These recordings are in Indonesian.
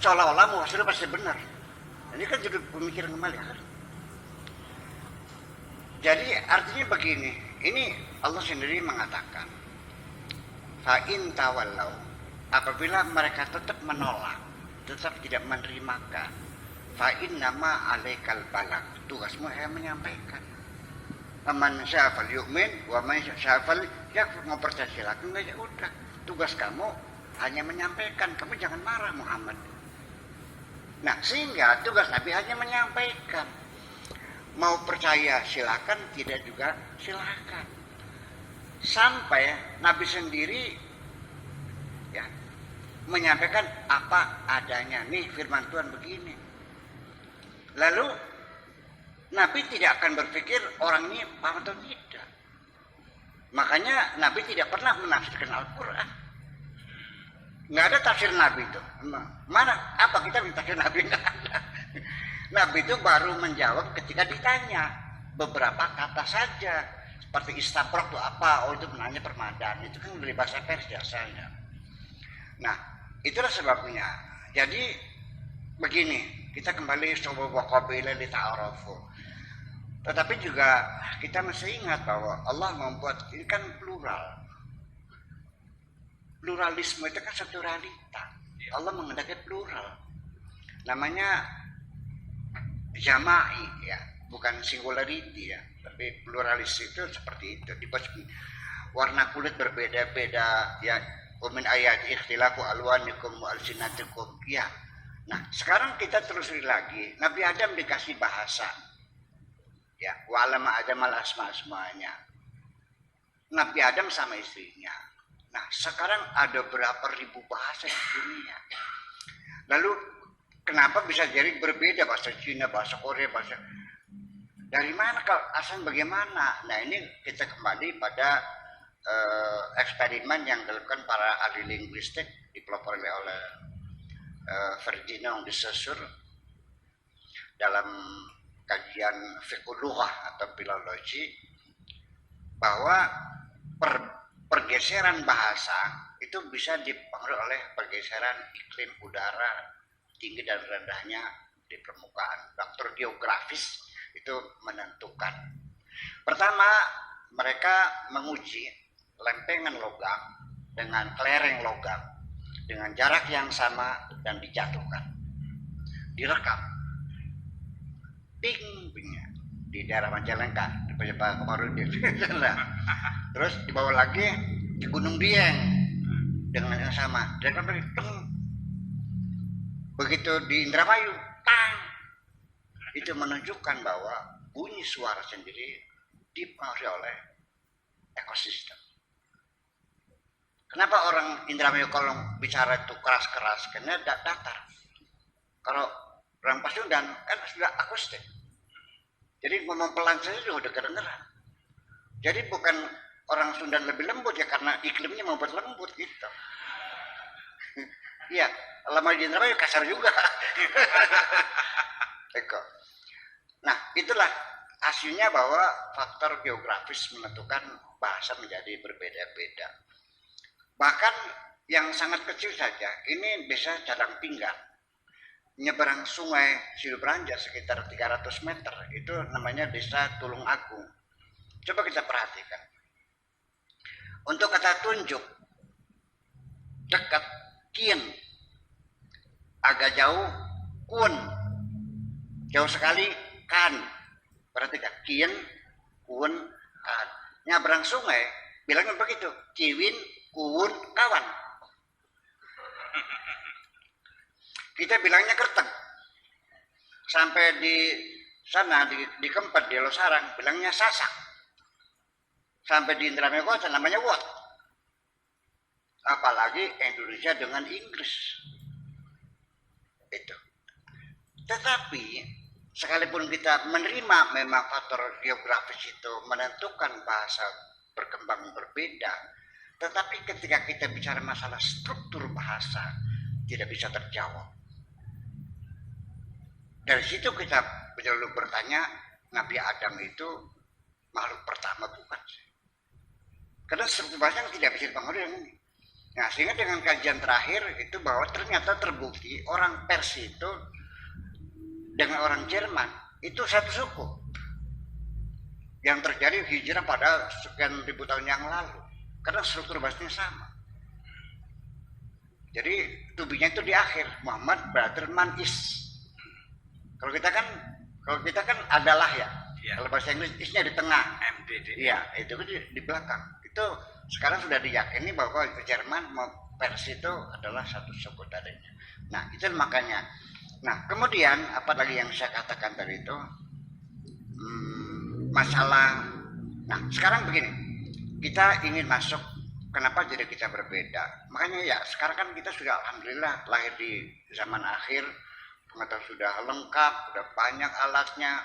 seolah-olah mufassir pasti benar. Ini kan jadi pemikiran kembali kan. Jadi artinya begini, ini Allah sendiri mengatakan, fa in tawallau, apabila mereka tetap menolak, tetap tidak menerimakan, fa innama alaikal balag, tugasmu hanya menyampaikan. Man syafal yu'min wa man syafal yakfur, mau percaya silakan, enggak, ya udah. Tugas kamu hanya menyampaikan, kamu jangan marah Muhammad. Nah, sehingga tugas Nabi hanya menyampaikan. Mau percaya silakan, tidak juga silakan. Sampai Nabi sendiri ya menyampaikan apa adanya. Nih firman Tuhan begini. Lalu Nabi tidak akan berpikir orang ini paham atau tidak. Makanya Nabi tidak pernah menafsirkan Al-Quran. Nggak ada tafsir Nabi itu. Mana? Apa kita minta tafsir Nabi? Nggak ada. Nabi itu baru menjawab ketika ditanya beberapa kata saja. Seperti istabrok itu apa? Oh, itu menanya permadani. Itu kan dari bahasa Pers biasanya. Nah, itulah sebabnya. Jadi begini, kita kembali coba waqabila li ta'arafu. Tetapi juga kita mesti ingat bahwa Allah membuat ini kan plural. Pluralisme itu kan satu realita. Allah mengendaki plural. Namanya jama'i ya, bukan singularity ya, tapi pluralis itu seperti itu. Dibuat warna kulit berbeda-beda ya, min ayat ikhtilafu alwanikum wa alsinatikum ya. Nah, sekarang kita telusuri lagi. Nabi Adam dikasih bahasa. Ya, wa alama Adam al asma-asmanya. Nabi Adam sama istrinya. Nah, sekarang ada berapa ribu bahasa di dunia. Lalu kenapa bisa jadi berbeda bahasa Cina, bahasa Korea, bahasa dari mana kalau asal bagaimana? Nah, ini kita kembali pada eksperimen yang dilakukan para ahli linguistik dipelopori oleh Ferdinand de Saussure dalam kajian fikulughah atau filologi, bahwa pergeseran bahasa itu bisa dipengaruhi oleh pergeseran iklim udara tinggi dan rendahnya di permukaan. Faktor geografis itu menentukan. Pertama, mereka menguji lempengan logam dengan kelereng logam dengan jarak yang sama dan dijatuhkan, direkam, ping-pingnya di daerah Majalengka, di Pak Komarudin. Terus dibawa lagi di Gunung Dieng dengan yang sama, direkam lagi, begitu di Indramayu, tang. Itu menunjukkan bahwa bunyi suara sendiri dipengaruhi oleh ekosistem. Kenapa orang Indramayu kalau bicara itu keras-keras? Karena datar. Kalau orang Pasundan kan sudah akustik. Jadi ngomong pelan saja sudah kedengeran. Jadi bukan orang Sundan lebih lembut ya, karena iklimnya membuat lembut gitu. Iya, lama di Indramayu kasar juga. Eko. Nah, itulah hasilnya bahwa faktor geografis menentukan bahasa menjadi berbeda-beda. Bahkan yang sangat kecil saja, ini desa Cadang Pinggang, nyeberang sungai Sidubranja sekitar 300 meter, itu namanya desa Tulung Agung. Coba kita perhatikan. Untuk kata tunjuk, dekat, kin, agak jauh, kun, jauh sekali, kan. Perhatikan, kin, kun, kan. Nyabrang sungai, bilangnya begitu, ciwin, kun, kawan. Kita bilangnya kerteng. Sampai di sana, di Kempet, di Losarang, bilangnya sasak. Sampai di Indramayu Kota namanya wot. Apalagi Indonesia dengan Inggris. Itu. Tetapi sekalipun kita menerima memang faktor geografis itu menentukan bahasa berkembang berbeda, tetapi ketika kita bicara masalah struktur bahasa tidak bisa terjawab. Dari situ kita perlu bertanya, Nabi Adam itu makhluk pertama bukan? Karena struktur bahasa tidak bisa dipengaruhi yang ini. Nah, sehingga dengan kajian terakhir itu bahwa ternyata terbukti orang Persia itu dengan orang Jerman itu satu suku yang terjadi hijrah pada sekian ribu tahun yang lalu karena struktur bahasanya sama. Jadi tubinya itu di akhir Muhammad Brotherman is. Kalau kita kan adalah ya. Kalau bahasa Inggris isnya di tengah. MDD. Iya, itu di belakang. Itu sekarang sudah diyakini bahwa Jerman mau Persia itu adalah satu suku tadinya. Nah, itu makanya. Nah, kemudian apa lagi yang saya katakan tadi itu masalah. Nah, sekarang begini, kita ingin masuk. Kenapa jadi kita berbeda? Makanya ya sekarang kan kita sudah alhamdulillah lahir di zaman akhir, pengetahuan sudah lengkap, sudah banyak alatnya.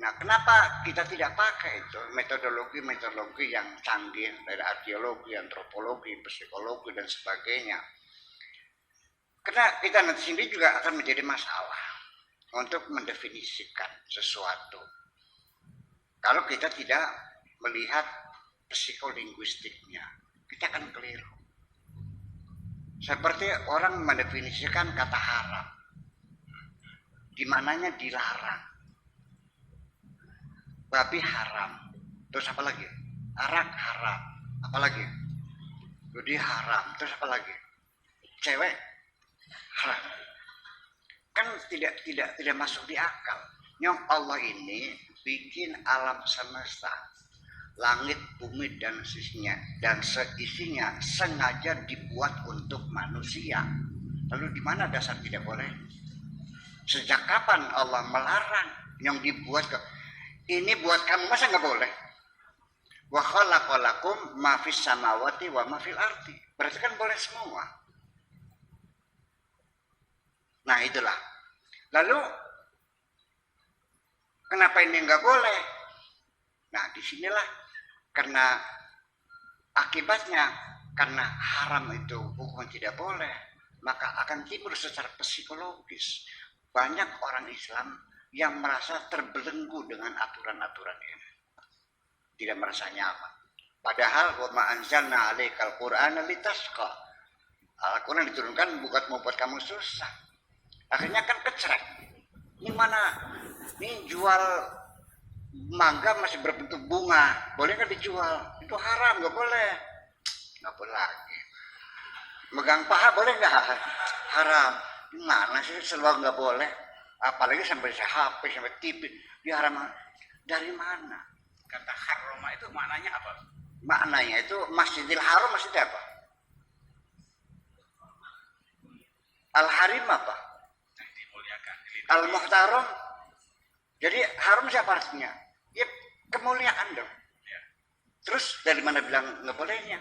Nah, kenapa kita tidak pakai itu metodologi yang canggih dari arkeologi, antropologi, psikologi dan sebagainya? Karena kita nanti sendiri juga akan menjadi masalah untuk mendefinisikan sesuatu. Kalau kita tidak melihat psikolinguistiknya, kita akan keliru. Seperti orang mendefinisikan kata haram, di mananya dilarang. Babi haram, terus apa lagi? Arak haram, apa lagi? Judi haram, terus apa lagi? Cewek haram. Kan tidak masuk di akal. Yang Allah ini bikin alam semesta, langit, bumi dan seisinya sengaja dibuat untuk manusia. Lalu di mana dasar tidak boleh? Sejak kapan Allah melarang yang dibuat ini buat kamu, masa nggak boleh? Wa khalaqalakum ma fis samawati wa ma fil ardi. Berarti kan boleh semua. Nah, itulah. Lalu kenapa ini nggak boleh? Nah, disinilah karena akibatnya, karena haram itu hukum tidak boleh, maka akan timbul secara psikologis banyak orang Islam yang merasa terbelenggu dengan aturan-aturan ini, tidak merasa nyaman. Padahal wa ma anzalna 'alaikal qur'ana litasqa. Al-Quran diturunkan bukan membuat kamu susah. Akhirnya kan kecrek. Ini mana? Ini jual mangga masih berbentuk bunga, boleh nggak dijual? Itu haram, nggak boleh. Nggak boleh lagi. Megang paha boleh nggak? Haram. Gimana sih selalu nggak boleh? Apalagi sampai HP, sampai TV, diharam. Dari mana? Kata haroma itu maknanya apa? Maknanya itu Masjidil Haram, maksudnya apa? Al-Harim apa? Dimuliakan. Al-Muhtaram. Jadi haram siapa artinya? Ya kemuliaan dong. Ya. Terus dari mana bilang nggak bolehnya?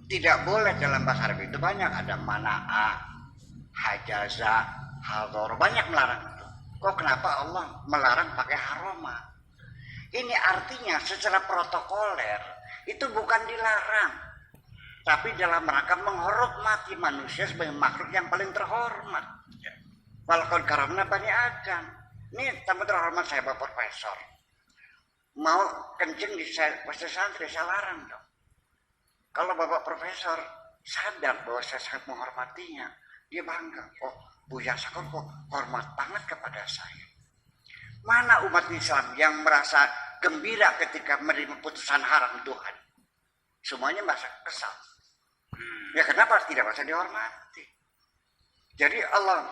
Tidak boleh dalam bahasa Arab itu banyak, ada mana'a, hajaza, hador, banyak melarang itu. Kok kenapa Allah melarang pakai haroma? Ini artinya secara protokoler itu bukan dilarang, tapi dalam rangka menghormati manusia sebagai makhluk yang paling terhormat. Walaqad karamna bani Adam. Ini tamu terhormat saya Bapak Profesor. Mau kencing di pesantren saya larang dong. Kalau Bapak Profesor sadar bahwa saya sangat menghormatinya, dia bangga. Oh, Buya Sakor kok hormat banget kepada saya. Mana umat Islam yang merasa gembira ketika menerima putusan haram Tuhan? Semuanya merasa kesal. Ya kenapa tidak merasa dihormati? Jadi Allah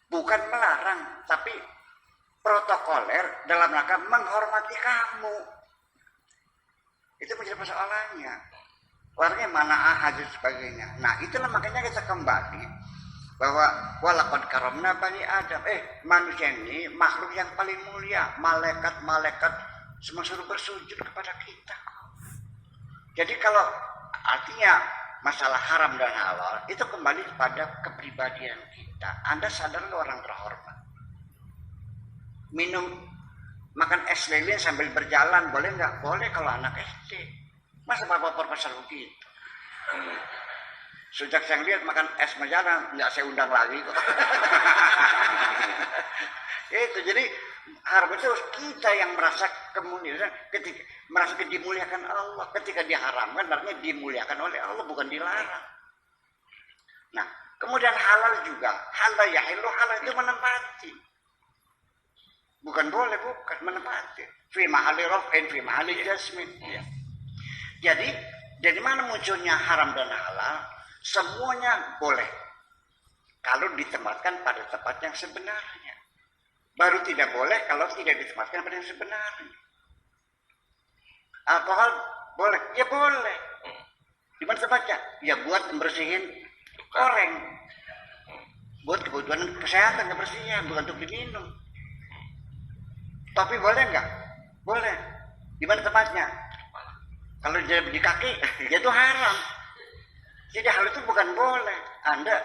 bukan melarang, tapi protokoler dalam rangka menghormati kamu. Itu menjadi persoalannya. Warnanya mana hadir sebagainya. Nah, itulah makanya kita kembali bahwa walaqad karamna bani Adam. Manusia ini makhluk yang paling mulia. Malaikat semua suruh bersujud kepada kita. Jadi kalau artinya masalah haram dan halal itu kembali kepada kepribadian kita. Anda sadar orang terhormat. Makan es lilin sambil berjalan boleh nggak? Boleh kalau anak SD. Masa Bapak Profesor begitu? Sejak saya lihat makan es berjalan, nggak saya undang lagi kok. Itu jadi haram itu kita yang merasa kemudian ketika merasa dimuliakan Allah, ketika diharamkan artinya dimuliakan oleh Allah, bukan dilarang. Nah, kemudian halal juga, halal ya halal itu menempati. Bukan boleh, bukan menempati. Fi mahalli raf'in, fi mahalli jasmin. Ya. Jadi, dari mana munculnya haram dan halal? Semuanya boleh. Kalau ditempatkan pada tempat yang sebenarnya. Baru tidak boleh kalau tidak ditempatkan pada yang sebenarnya. Alkohol boleh? Ya boleh. Di mana tempatnya? Ya buat membersihin koreng. Buat kebutuhan kesehatan kebersihan, bukan untuk diminum. Tapi boleh nggak? Boleh. Di mana tempatnya? Kalau dia di kaki, ya itu haram. Jadi hal itu bukan boleh. Anda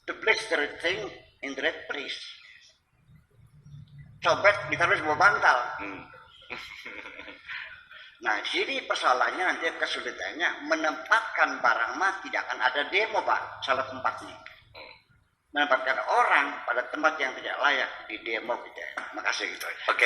to place the right thing in the right place. Cobek ditaruh di bawah bantal. Nah, sini persoalannya nanti kesulitannya menempatkan barang mah tidak akan ada demo, Pak. Salah tempatnya. Menempatkan orang pada tempat yang tidak layak di demo gitu. Makasih gitu aja. Oke.